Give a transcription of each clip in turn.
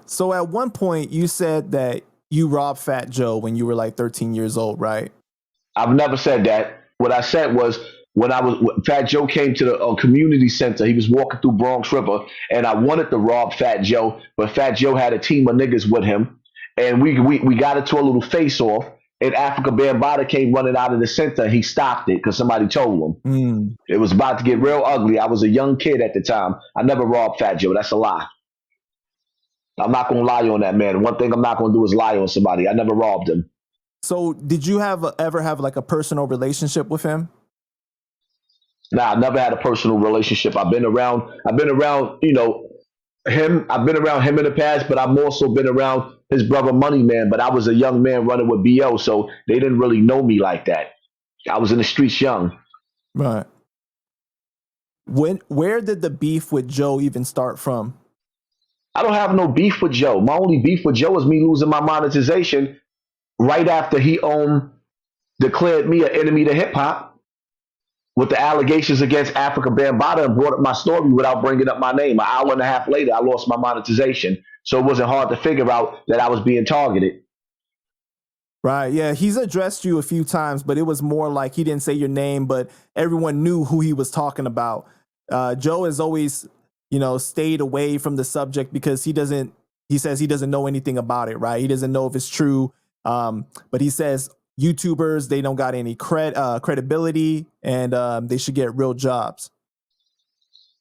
So at one point you said that you robbed Fat Joe when you were like 13 years old, right? I've never said that. What I said was when Fat Joe came to the community center, he was walking through Bronx River, and I wanted to rob Fat Joe, but Fat Joe had a team of niggas with him, and we got into a little face off. And Africa Bambaataa came running out of the center. He stopped it because somebody told him. It was about to get real ugly. I was a young kid at the time. I never robbed Fat Joe. That's a lie. I'm not gonna lie on that, man. One thing I'm not gonna do is lie on somebody. I never robbed him. So did you ever have like a personal relationship with him? Nah, I never had a personal relationship. I've been around, him. I've been around him in the past, but I've also been around his brother Money Man. But I was a young man running with BO, so they didn't really know me like that. I was in the streets young. Right. Where did the beef with Joe even start from? I don't have no beef with Joe. My only beef with Joe is me losing my monetization right after he declared me an enemy to hip hop with the allegations against Africa Bambaataa and brought up my story without bringing up my name. An hour and a half later, I lost my monetization. So it wasn't hard to figure out that I was being targeted. Right. Yeah. He's addressed you a few times, but it was more like he didn't say your name, but everyone knew who he was talking about. Joe has always, stayed away from the subject because he says he doesn't know anything about it. Right. He doesn't know if it's true. But he says YouTubers, they don't got any credibility, and they should get real jobs.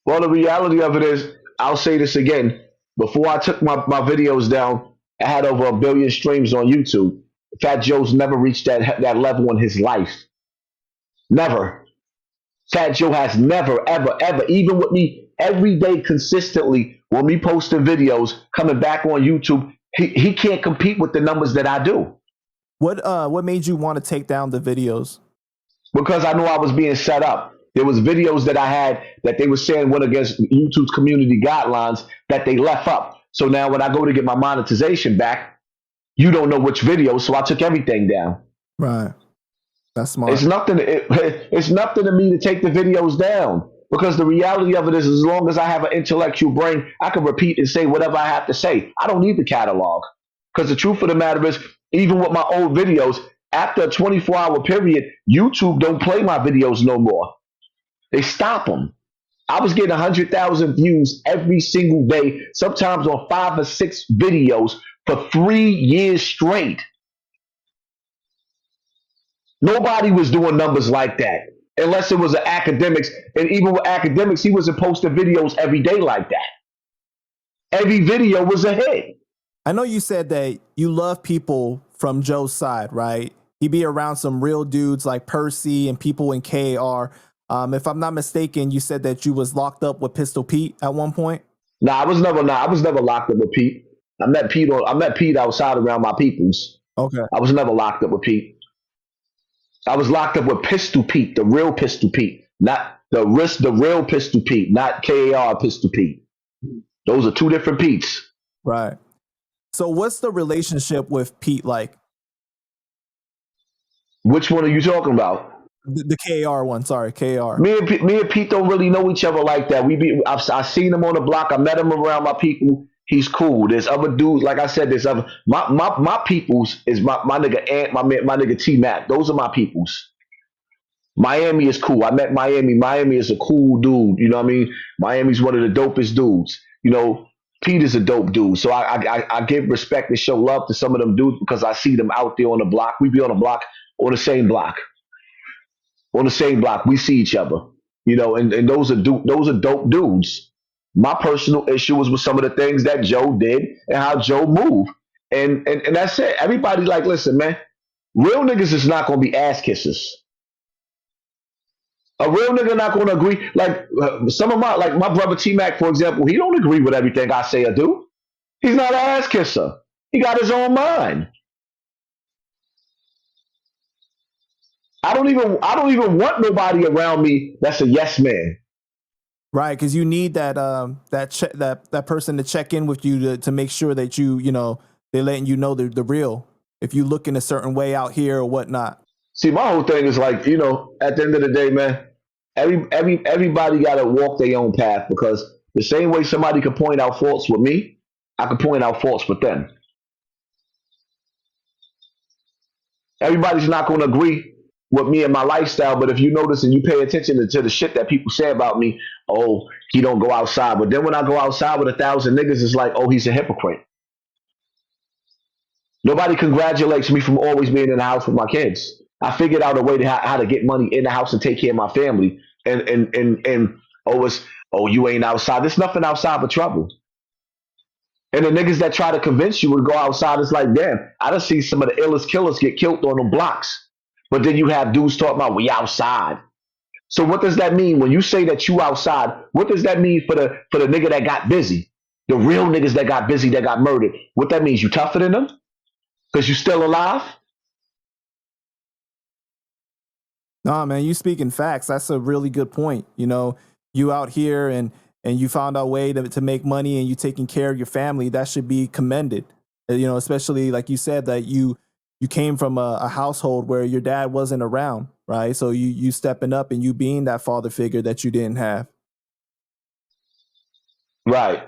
Well, the reality of it is, I'll say this again. Before I took my videos down, I had over 1 billion streams on YouTube. Fat Joe's never reached that level in his life. Never. Fat Joe has never, ever, ever, even with me every day consistently, when me posting videos, coming back on YouTube, he can't compete with the numbers that I do. What made you want to take down the videos? Because I knew I was being set up. There was videos that I had that they were saying went against YouTube's community guidelines that they left up. So now when I go to get my monetization back, you don't know which videos, so I took everything down. Right. That's smart. It's nothing to me to take the videos down, because the reality of it is, as long as I have an intellectual brain, I can repeat and say whatever I have to say. I don't need the catalog, because the truth of the matter is, even with my old videos, after a 24-hour period, YouTube don't play my videos no more. They stop them. I was getting 100,000 views every single day, sometimes on 5 or 6 videos for 3 years straight. Nobody was doing numbers like that, unless it was an academics. And even with academics, he wasn't posting videos every day like that. Every video was a hit. I know you said that you love people from Joe's side, right? He be around some real dudes like Percy and people in KAR. If I'm not mistaken, you said that you was locked up with Pistol Pete at one point. Nah, I was never locked up with Pete. I met Pete outside around my peoples. Okay. I was never locked up with Pete. I was locked up with Pistol Pete, the real Pistol Pete, not the real Pistol Pete, not KAR Pistol Pete. Those are two different Petes. Right. So what's the relationship with Pete like? Which one are you talking about? The KAR one, sorry, KAR. Me and Pete don't really know each other like that. I've seen him on the block. I met him around my people. He's cool. There's other dudes, like I said, there's other my peoples is my nigga Ant, my nigga T Mac. Those are my peoples. Miami is cool. I met Miami. Miami is a cool dude. You know what I mean? Miami's one of the dopest dudes. Pete is a dope dude. So I give respect and show love to some of them dudes because I see them out there on the block. We be on the block, on the same block. On the same block. We see each other. And those are dope dudes. My personal issue was with some of the things that Joe did and how Joe moved. And that's it. Everybody listen, man, real niggas is not going to be ass kissers. A real nigga not going to agree. Some of my brother T-Mac, for example, he don't agree with everything I say or do. He's not an ass kisser. He got his own mind. I don't even want nobody around me that's a yes man. Right, because you need that person to check in with you to make sure that they're letting you know the real. If you look in a certain way out here or whatnot. See, my whole thing is at the end of the day, man, everybody got to walk their own path, because The same way somebody could point out faults with me, I could point out faults with them. Everybody's not going to agree with me and my lifestyle, but if you notice and you pay attention to the shit that people say about me, oh, he don't go outside. But then when I go outside with 1,000 niggas, it's like, oh, he's a hypocrite. Nobody congratulates me from always being in the house with my kids. I figured out a way to how to get money in the house and take care of my family. And oh, it's, oh, you ain't outside. There's nothing outside but trouble. And the niggas that try to convince you to go outside, it's like, damn, I done see some of the illest killers get killed on them blocks. But then you have dudes talking about we outside. So what does that mean when you say that you outside? What does that mean for the nigga that got busy? The real niggas that got busy, that got murdered. What that means? You tougher than them? Because you still alive? Nah, man, you speaking facts. That's a really good point. You know, you out here and you found a way to make money and you taking care of your family. That should be commended. You know, especially like you said that you came from a household where your dad wasn't around, right? So you stepping up and you being that father figure that you didn't have. Right.